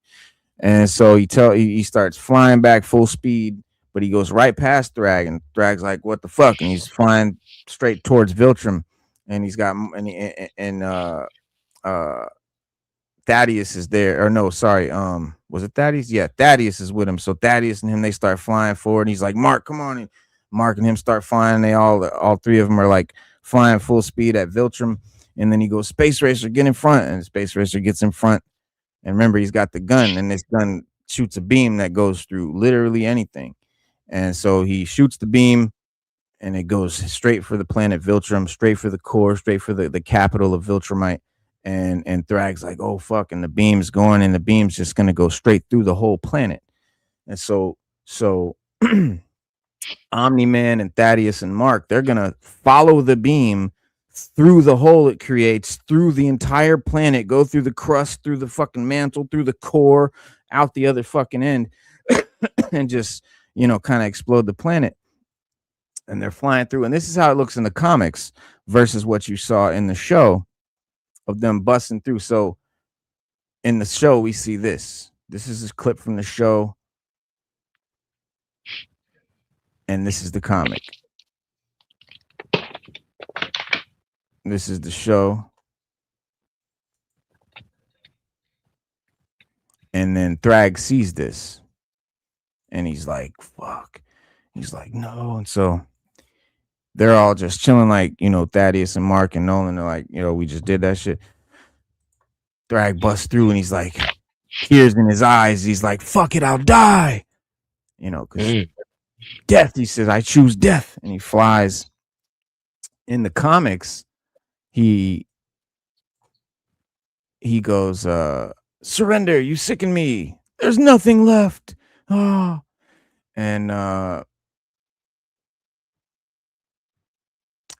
And so he starts flying back full speed, but he goes right past Thragg, and Thragg's like, what the fuck? And he's flying straight towards Viltrum, and he's got Thaddeus is there, or no, sorry, was it Thaddeus? Yeah, Thaddeus is with him. So Thaddeus and him, they start flying forward, and he's like, Mark, come on. And Mark and him start flying. They all three of them are like flying full speed at Viltrum, and then he goes, Space Racer, get in front, and Space Racer gets in front. And remember, he's got the gun, and this gun shoots a beam that goes through literally anything. And so he shoots the beam, and it goes straight for the planet Viltrum, straight for the core, straight for the capital of Viltrumite. And Thragg's like, oh fuck, and the beam's going, and the beam's just gonna go straight through the whole planet. And so Omni-Man and Thaddeus and Mark, they're gonna follow the beam through the hole it creates, through the entire planet, go through the crust, through the fucking mantle, through the core, out the other fucking end, and just kind of explode the planet. And they're flying through, and this is how it looks in the comics versus what you saw in the show of them busting through. So in the show, we see this. This is a clip from the show, and this is the comic. This is the show. And then Thragg sees this, and he's like, fuck. He's like, no. And so they're all just chilling, like, Thaddeus and Mark and Nolan are like, we just did that shit. Thragg busts through, and he's like, tears in his eyes. He's like, fuck it, I'll die. Because death, he says, I choose death. And he flies. In the comics, he goes, surrender, you sicken me. There's nothing left. Oh. And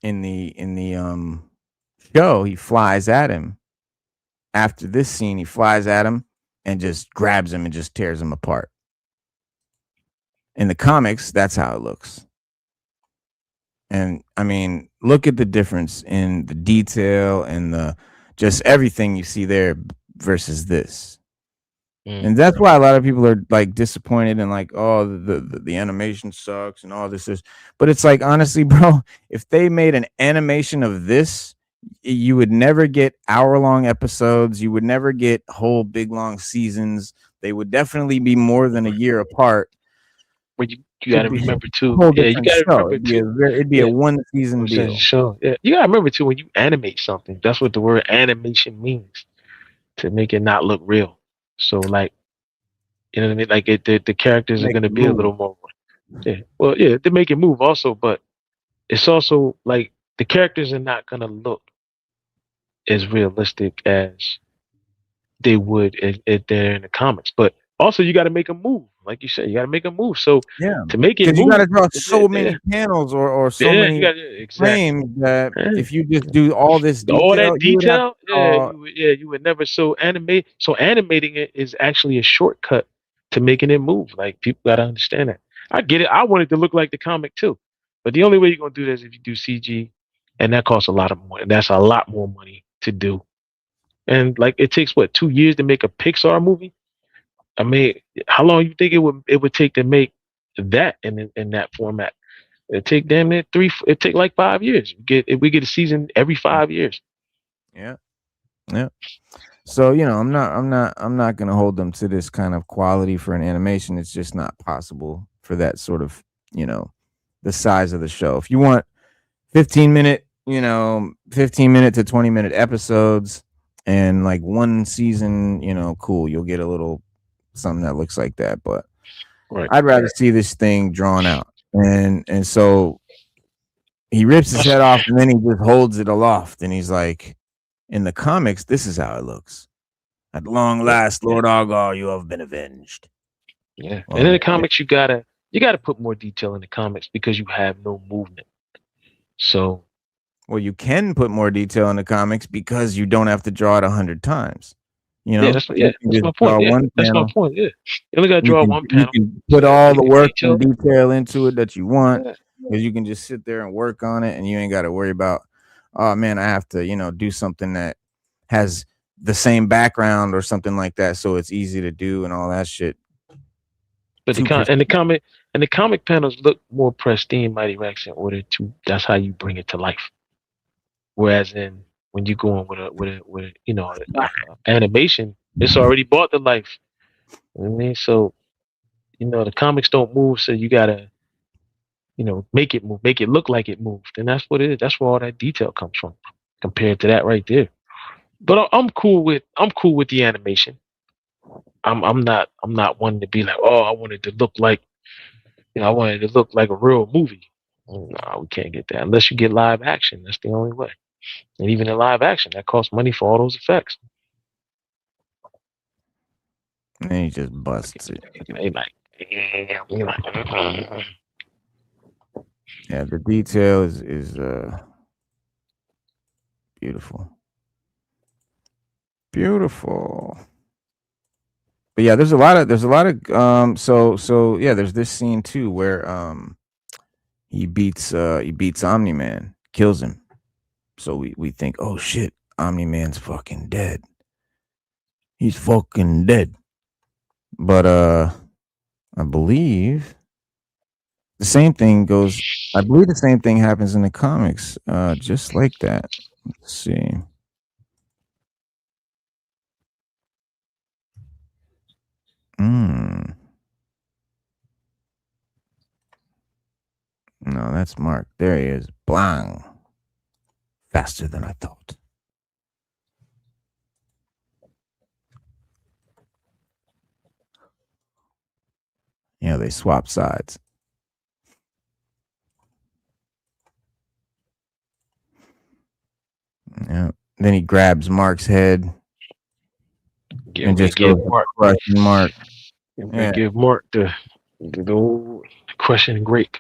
in the show, he flies at him. After this scene, he flies at him and just grabs him and just tears him apart. In the comics, that's how it looks. And I mean, look at the difference in the detail and the just everything you see there versus this. Mm. And that's why a lot of people are like disappointed and like, oh, the animation sucks and all this. But it's like, honestly, bro, if they made an animation of this, you would never get hour-long episodes. You would never get whole big long seasons. They would definitely be more than a year apart. But you It'd gotta be remember a too. whole Yeah, you different gotta show. remember too. It'd be Yeah, a one season I'm saying deal. show. Yeah, you gotta remember too when you animate something. That's what the word animation means, to make it not look real. So like, you know what I mean? Like the characters are Make gonna it be a move. little more. Yeah. Well, yeah, they make it move also, but it's also like the characters are not gonna look as realistic as they would if they're in the comics. But also, you got to make them move. Like you said, you got to make them move. So Yeah, to make it because you got to move, draw so yeah, many panels or so yeah, you many got exactly. frames that Yeah. if you just do all this All detail, that you would have to detail, draw. you would never so animate. So animating it is actually a shortcut to making it move. Like people got to understand that. I get it. I want it to look like the comic too, but the only way you're gonna do that is if you do CG, and that costs a lot of money. That's a lot more money to do. And like it takes what 2 years to make a Pixar movie. I mean, how long you think it would take to make that in that format? It take damn near three. It take like 5 years. We get a season every 5 years. Yeah, yeah. So I'm not gonna hold them to this kind of quality for an animation. It's just not possible for that sort of the size of the show. If you want 15-minute, 15-minute to 20-minute episodes and like one season, cool, you'll get a little something that looks like that. But Right. I'd rather see this thing drawn out. And so he rips his That's, head off and then he just holds it aloft and he's like, in the comics, this is how it looks. At long yeah, last, Lord Argal, you have been avenged. yeah. And in Well, the comics, you gotta put more detail in the comics because you have no movement. So you can put more detail in the comics because you don't have to draw it 100 times. yeah, You can that's just my point. draw Yeah, one that's my panel. point. Yeah, you only gotta You draw can one you panel. can So put yeah, all you the can work and detail. detail into it that you want Yeah, because you can just sit there and work on it and you ain't got to worry about, oh man, I have to do something that has the same background or something like that, so it's easy to do and all that shit. but the Two con percent. and the comic panels look more pristine, Mighty Rex, in order to. That's how you bring it to life. Whereas in when you go in with a animation, it's already bought the life. You know what I mean? So the comics don't move, so you gotta make it move, make it look like it moved, and that's what it is. That's where all that detail comes from, compared to that right there. But I'm cool with the animation. I'm not wanting to be like, oh, I wanted to look like I wanted it to look like a real movie. No, we can't get that unless you get live action. That's the only way. And even in live action, that costs money for all those effects. And then he just busts it. They like, damn, you like, Yeah, the detail is beautiful. Beautiful. But yeah, there's a lot of so yeah, there's this scene too where he beats Omni-Man, kills him. So we think, oh shit, Omni-Man's fucking dead. He's fucking dead. But I believe the same thing happens in the comics, just like that. Let's see. No, that's Mark. There he is. Blang. Faster than I thought. They swap sides. Yeah. Then he grabs Mark's head and just goes crushing Mark. Yeah. Give Mark the old crushing grape.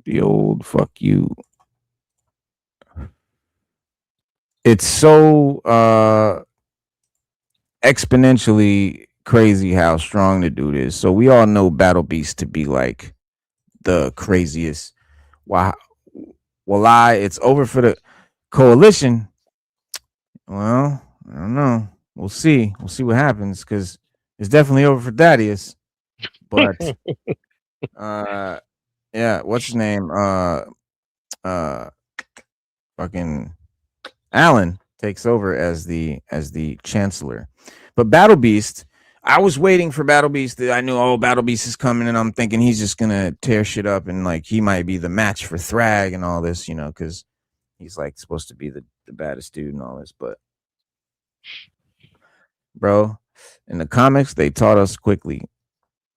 The old fuck you. It's so exponentially crazy how strong the dude is. So we all know Battle Beast to be like the craziest. Wow. It's over for the coalition. Well, I don't know. We'll see. We'll see what happens because it's definitely over for Thaddeus. But yeah, what's his name? Uh, fucking Alan takes over as the chancellor. But Battle Beast, I was waiting for Battle Beast. I knew, oh, Battle Beast is coming, and I'm thinking he's just gonna tear shit up, and like he might be the match for Thragg and all this, because he's like supposed to be the baddest dude and all this. But bro, in the comics, they taught us quickly.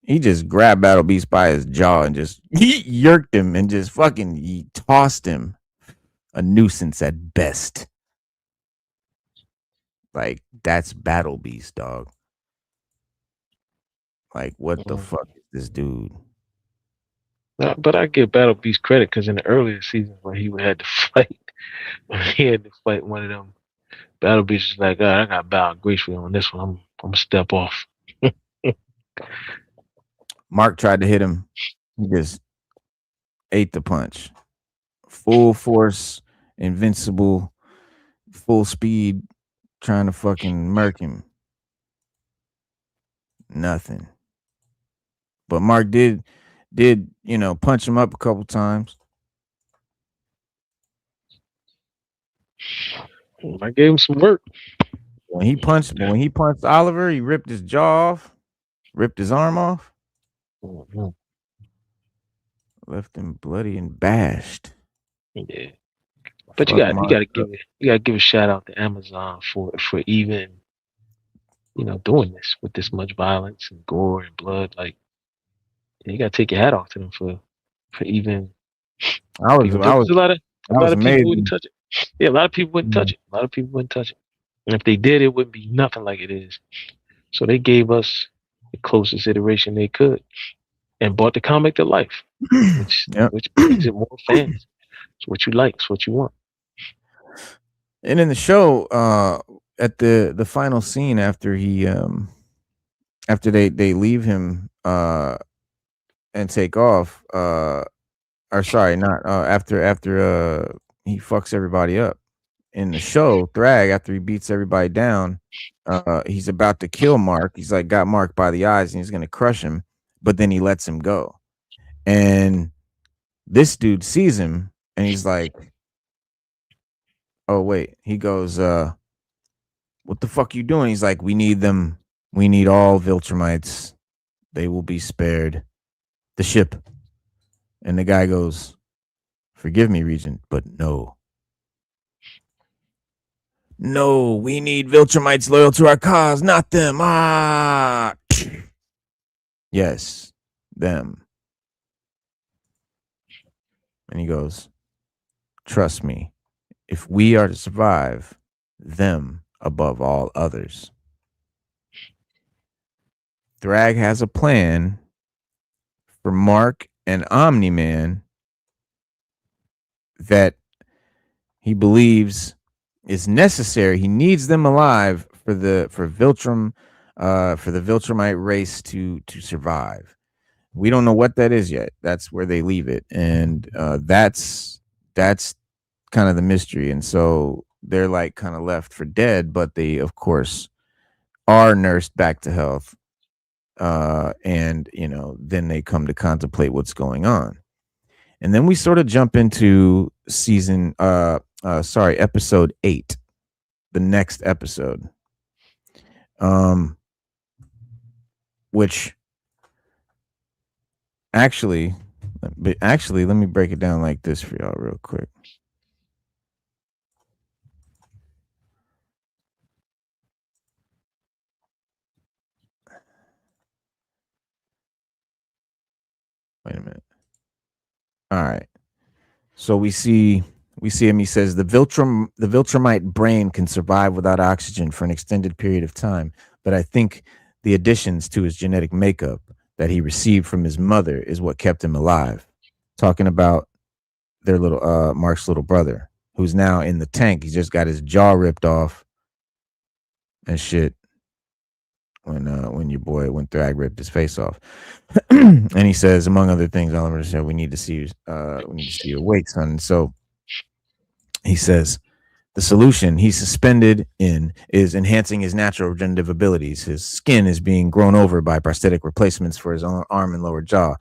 He just grabbed Battle Beast by his jaw and just he yerked him and just fucking he tossed him. A nuisance at best. Like, that's Battle Beast, dog. Like, what the fuck is this dude? But I give Battle Beast credit because in the earlier seasons when he had to fight, one of them, Battle Beast is like, I got bow gracefully on this one. I'm gonna step off. Mark tried to hit him. He just ate the punch. Full force, invincible, full speed, trying to fucking murk him. Nothing. But Mark did punch him up a couple times. I gave him some work. When he punched Oliver, he ripped his jaw off, ripped his arm off, left him bloody and bashed. Yeah, but you gotta give a shout out to Amazon for even doing this with this much violence and gore and blood. Like, you gotta take your hat off to them for even. I was a lot of people wouldn't amazing. touch it. Yeah, a lot of people wouldn't touch it. A lot of people wouldn't touch it. And if they did, it wouldn't be nothing like it is. So they gave us the closest iteration they could and brought the comic to life, which brings it more fans. It's what you like. It's what you want. And in the show, at the final scene after he after they leave him and take off, or sorry, not after he fucks everybody up. In the show, Thragg, after he beats everybody down, he's about to kill Mark. He's like got Mark by the eyes and he's gonna crush him, but then he lets him go. And this dude sees him and he's like, oh wait. He goes, what the fuck you doing? He's like, we need them. We need all Viltrumites. They will be spared. The ship. And the guy goes, forgive me, Regent, but no. No, we need Viltrumites loyal to our cause, not them. Ah, yes, them. And he goes, trust me, if we are to survive, them above all others. Thragg has a plan for Mark and Omni-Man that he believes is necessary. He needs them alive for the Viltrumite race to survive. We don't know what that is yet. That's where they leave it, and that's kind of the mystery. And so they're like kind of left for dead, but they of course are nursed back to health. And then they come to contemplate what's going on. And then we sort of jump into episode 8, the next episode. Which actually, let me break it down like this for y'all real quick. Wait a minute. All right. So we see him. He says the Viltrumite brain can survive without oxygen for an extended period of time, but I think the additions to his genetic makeup that he received from his mother is what kept him alive. Talking about their little Mark's little brother, who's now in the tank. He's just got his jaw ripped off and shit. When Thragg ripped his face off. And he says, among other things, Oliver said, we need to see you awake, son. And so he says, The solution he's suspended in is enhancing his natural regenerative abilities. His skin is being grown over by prosthetic replacements for his arm and lower jaw.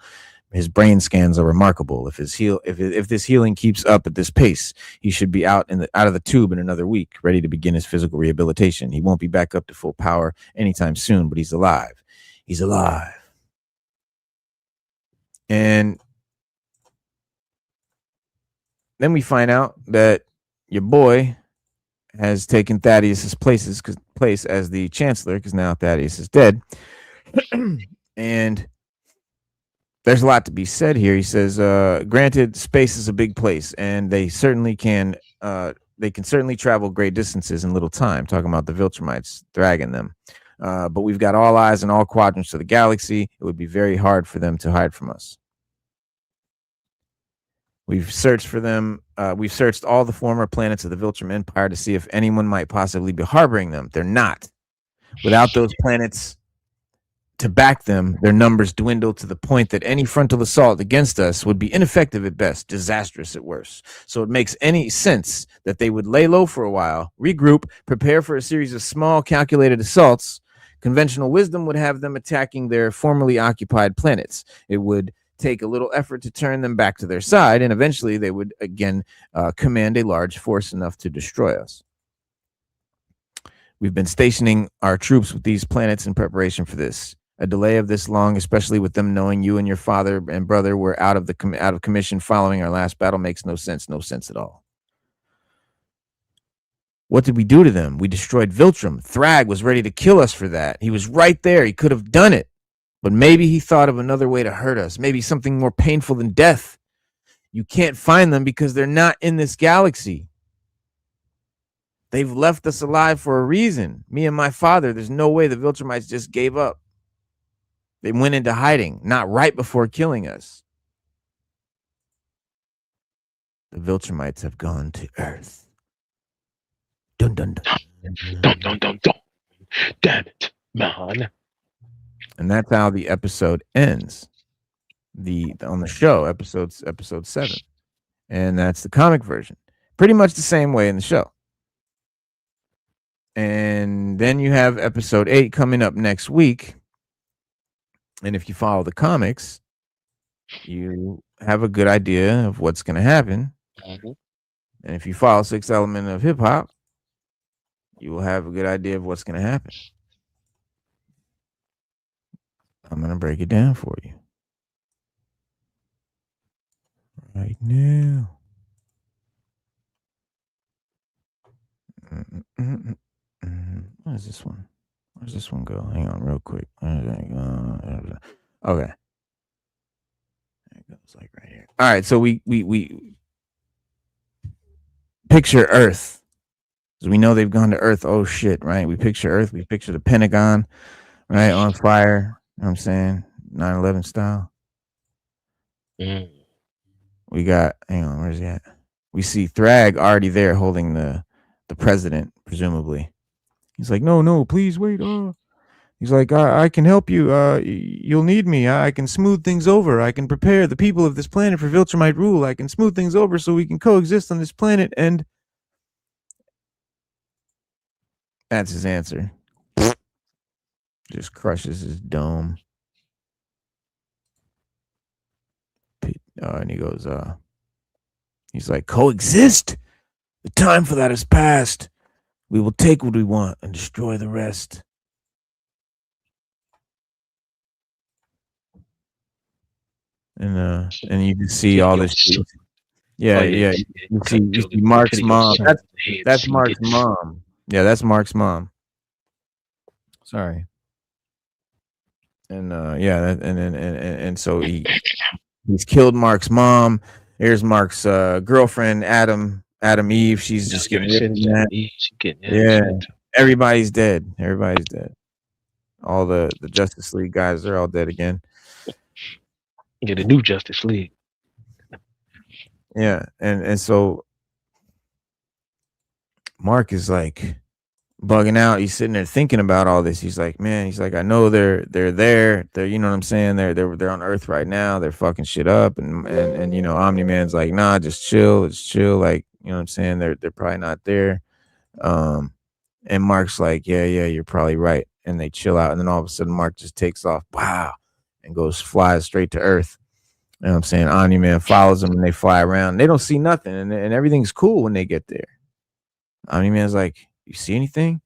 His brain scans are remarkable. If this healing keeps up at this pace, he should be out of the tube in another week, ready to begin his physical rehabilitation. He won't be back up to full power anytime soon, but he's alive. He's alive. And then we find out that your boy has taken Thaddeus's place as the chancellor, because now Thaddeus is dead. And there's a lot to be said here. He says, granted, space is a big place, and they can certainly travel great distances in little time, talking about the Viltrumites, Thragg and them. But we've got all eyes in all quadrants of the galaxy. It would be very hard for them to hide from us. We've searched for them. We've searched all the former planets of the Viltrum Empire to see if anyone might possibly be harboring them. They're not. Without those planets to back them, their numbers dwindle to the point that any frontal assault against us would be ineffective at best, disastrous at worst. So it makes any sense that they would lay low for a while, regroup, prepare for a series of small, calculated assaults. Conventional wisdom would have them attacking their formerly occupied planets. It would take a little effort to turn them back to their side, and eventually they would again command a large force enough to destroy us. We've been stationing our troops with these planets in preparation for this. A delay of this long, especially with them knowing you and your father and brother were out of commission following our last battle, makes no sense at all. What did we do to them? We destroyed Viltrum. Thragg was ready to kill us for that. He was right there. He could have done it. But maybe he thought of another way to hurt us. Maybe something more painful than death. You can't find them because they're not in this galaxy. They've left us alive for a reason. Me and my father, there's no way the Viltrumites just gave up. They went into hiding, not right before killing us. The Viltrumites have gone to Earth. Dun dun dun. Dun dun dun dun. Damn it, man. And that's how the episode ends. On the show, episode 7. And that's the comic version. Pretty much the same way in the show. And then you have episode 8 coming up next week. And if you follow the comics, you have a good idea of what's going to happen. Mm-hmm. And if you follow Sixth Element of Hip Hop, you will have a good idea of what's going to happen. I'm going to break it down for you right now. What is this one? Where's this one go? Hang on real quick. Okay. There it goes, like right here. All right, so we picture Earth. Because we know they've gone to Earth. Oh shit, right? We picture Earth, we picture the Pentagon, right, on fire. You know what I'm saying? 9/11 style. Mm. We got, hang on, where's he at? We see Thragg already there holding the president, presumably. He's like, no, please wait. He's like, I can help you. You'll need me. I can smooth things over. I can prepare the people of this planet for Viltrumite rule. I can smooth things over so we can coexist on this planet. And that's his answer. Just crushes his dome. And he goes, he's like, coexist? The time for that has passed. We will take what we want and destroy the rest. And you can see all this shit. Yeah. You see Mark's mom. That's Mark's mom. Yeah, that's Mark's mom. Sorry. And and so he's killed Mark's mom. Here's Mark's girlfriend, Adam Eve. She's just getting everybody's dead. Everybody's dead. All the Justice League guys, they're all dead again. Yeah, the new Justice League. Yeah, and so Mark is like bugging out. He's sitting there thinking about all this. He's like, man, I know they're there. They're, you know what I'm saying? They're on Earth right now. They're fucking shit up. And you know, Omni-Man's like, nah, just chill. It's chill. Like, You know what I'm saying? They're probably not there. And Mark's like, yeah, you're probably right. And they chill out, and then all of a sudden Mark just takes off, wow, and flies straight to Earth. You know what I'm saying? Omni-Man follows them, and they fly around. They don't see nothing, and everything's cool when they get there. Omni-Man's like, you see anything?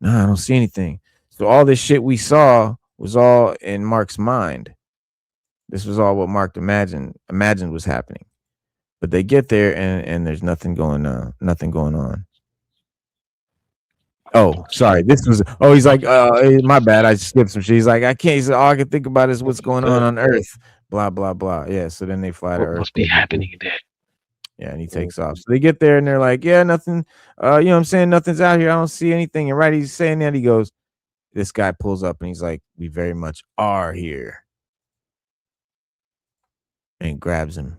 No, I don't see anything. So all this shit we saw was all in Mark's mind. This was all what Mark imagined was happening. But they get there, and there's nothing going on. Oh, sorry. He's like, my bad. I skipped some shit. He's like, I can't. He said, all I can think about is what's going on Earth. Blah, blah, blah. Yeah. So then they fly to What Earth. must be happening there? Yeah. And he takes off. So they get there and they're like, yeah, nothing. You know what I'm saying? Nothing's out here. I don't see anything. And right, he's saying that, he goes, this guy pulls up and he's like, we very much are here. And grabs him.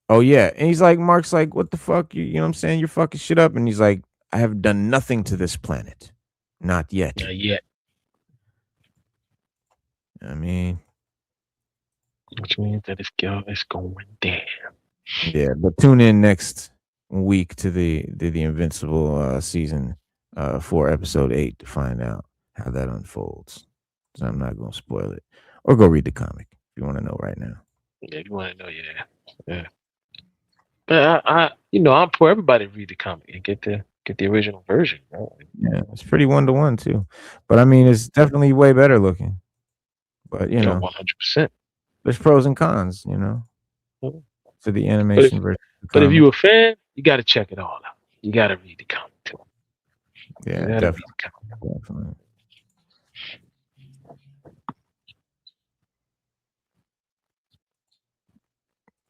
Oh, yeah. And he's like, Mark's like, what the fuck? You know what I'm saying? You're fucking shit up. And he's like, I have done nothing to this planet. Not yet. Not yet. I mean, which means that this girl is going down. Yeah, but tune in next week to the Invincible season 4, episode 8 to find out how that unfolds. So I'm not gonna spoil it, or go read the comic if you want to know right now. Yeah, if you want to know, yeah. But I'm for everybody to read the comic and get the original version. Right? Yeah, it's pretty 1-to-1 too. But I mean, it's definitely way better looking. But 100%. There's pros and cons, to the animation version. But if you're a fan, you got to check it all out. You got to read the comic too. Yeah, definitely.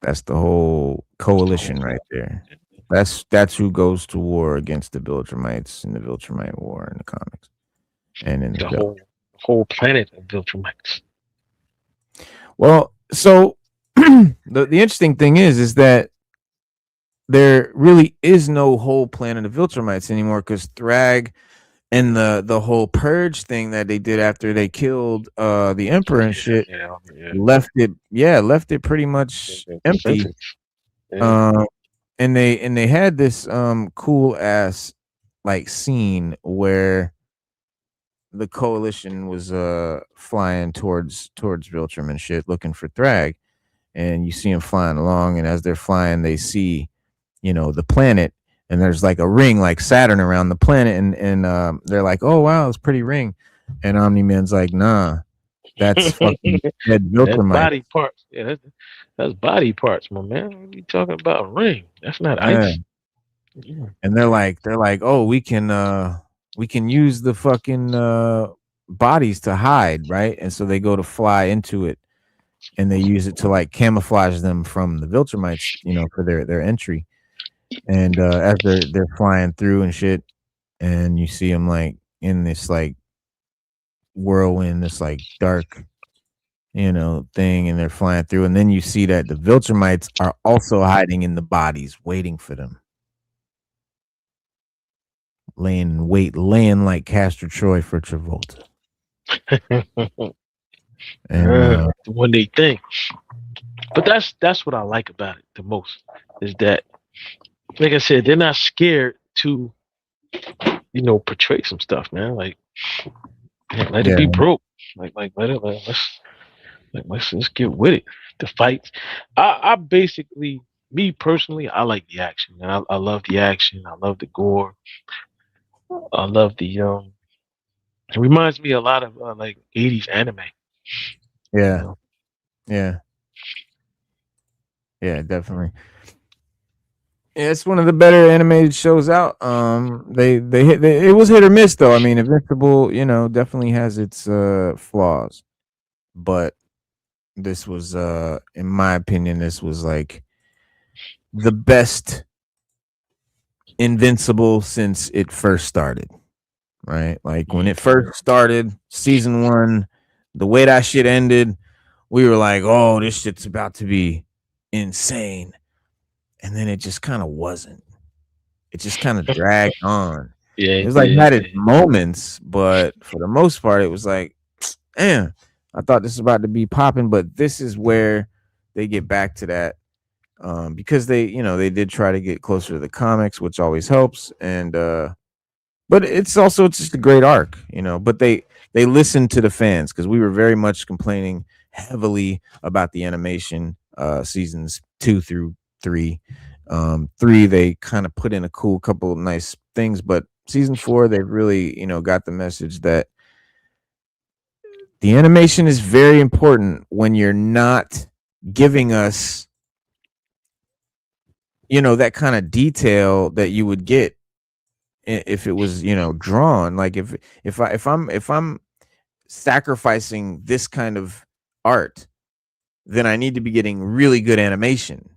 That's the whole coalition right there. That's who goes to war against the Viltrumites in the Viltrumite War in the comics, and in the whole planet of Viltrumites. Well, so the interesting thing is that there really is no whole planet of Viltrumites anymore, because Thragg and the whole purge thing that they did after they killed the Emperor and shit left it pretty much empty. And they had this cool ass like scene where the coalition was flying towards Viltrum and shit, looking for Thragg, and you see them flying along, and as they're flying, they see, the planet, and there's like a ring like Saturn around the planet, and they're like, oh wow, it's a pretty ring, and Omni-Man's like, nah, that's fucking dead Viltrumite. That's body parts. Yeah, that's body parts, my man. What are you talking about? A ring? That's not ice. Yeah. And they're like, oh, we can use the fucking bodies to hide, right? And so they go to fly into it, and they use it to like camouflage them from the Viltrumites, for their entry. And as they're flying through and shit, and you see them like in this like whirlwind, this like dark, thing, and they're flying through, and then you see that the Viltrumites are also hiding in the bodies, waiting for them. Laying like Castor Troy for Travolta. And when they think. But that's what I like about it the most, is that, like I said, they're not scared to, portray some stuff, man. Like, let it be broke. Like let's get with it. The fights. I basically, me personally, I like the action, and I love the action. I love the gore. I love the it reminds me a lot of like 80s anime. Yeah. Yeah, definitely. Yeah, it's one of the better animated shows out. It was hit or miss though. I mean, Invincible, definitely has its flaws, but this was in my opinion, this was like the best Invincible since it first started. Right? Like when it first started, season 1, the way that shit ended, we were like, oh, this shit's about to be insane. And then it just kind of wasn't. It just kind of dragged on. Yeah, it was like had its moments, but for the most part, it was like, damn, I thought this was about to be popping, but this is where they get back to that because they, they did try to get closer to the comics, which always helps. And but it's also just a great arc, But they listened to the fans because we were very much complaining heavily about the animation seasons 2 through 3. 3 they kind of put in a cool couple of nice things, but season 4 they've really got the message that the animation is very important when you're not giving us that kind of detail that you would get if it was drawn. Like if I'm sacrificing this kind of art, then I need to be getting really good animation,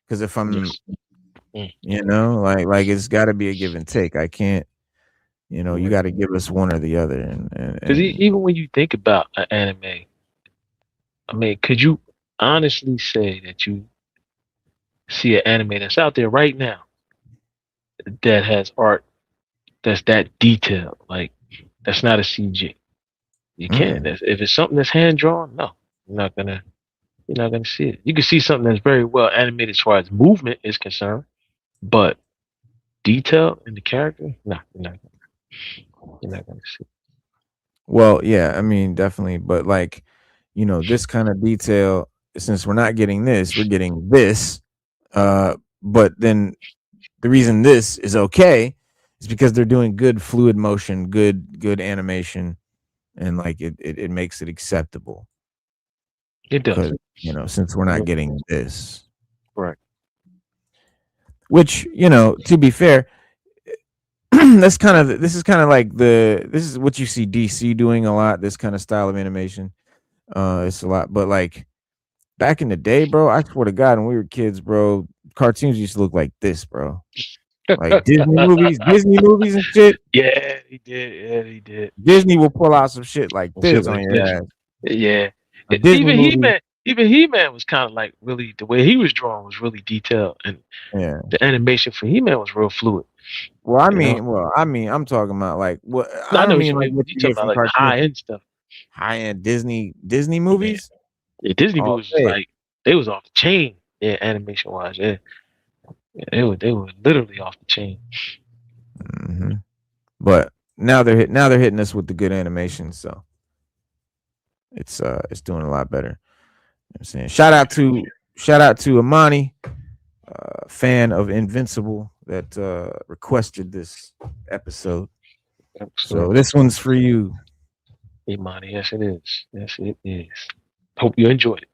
because if I'm like it's got to be a give and take. I can't, you got to give us one or the other. Because even when you think about an anime, I mean, could you honestly say that you see an anime that's out there right now that has art that's that detailed? Like, that's not a CG. You can't. If it's something that's hand drawn, no, you're not gonna see it. You can see something that's very well animated as far as movement is concerned, but detail in the character, no, you're not gonna see it. Well, yeah, I mean, definitely, but like, this kind of detail, since we're not getting this, we're getting this. But then the reason this is okay is because they're doing good fluid motion, good animation, and like it makes it acceptable. It does. Because, since we're not getting this. Right. Which, to be fair, this is kind of this is what you see DC doing a lot, this kind of style of animation. It's a lot, but like back in the day, bro, I swear to God, when we were kids, bro, cartoons used to look like this, bro. Like Disney movies and shit. Yeah, he did. Yeah, he did. Disney will pull out some shit like this on your ass. Yeah. Even He-Man was kind of like really, the way he was drawn was really detailed, and the animation for He-Man was real fluid. Well, I mean, I'm talking about like what No, I I know don't mean like you what you get from like cartoons. high end stuff. High end Disney movies. Yeah, Disney movies was like they was off the chain. Yeah, animation wise, yeah. They were literally off the chain. Mm-hmm. But now they're hitting us with the good animation, so it's doing a lot better. I'm saying shout out to Amani, fan of Invincible, that requested this episode. So this one's for you. Imani, yes it is. Yes it is. Hope you enjoyed it.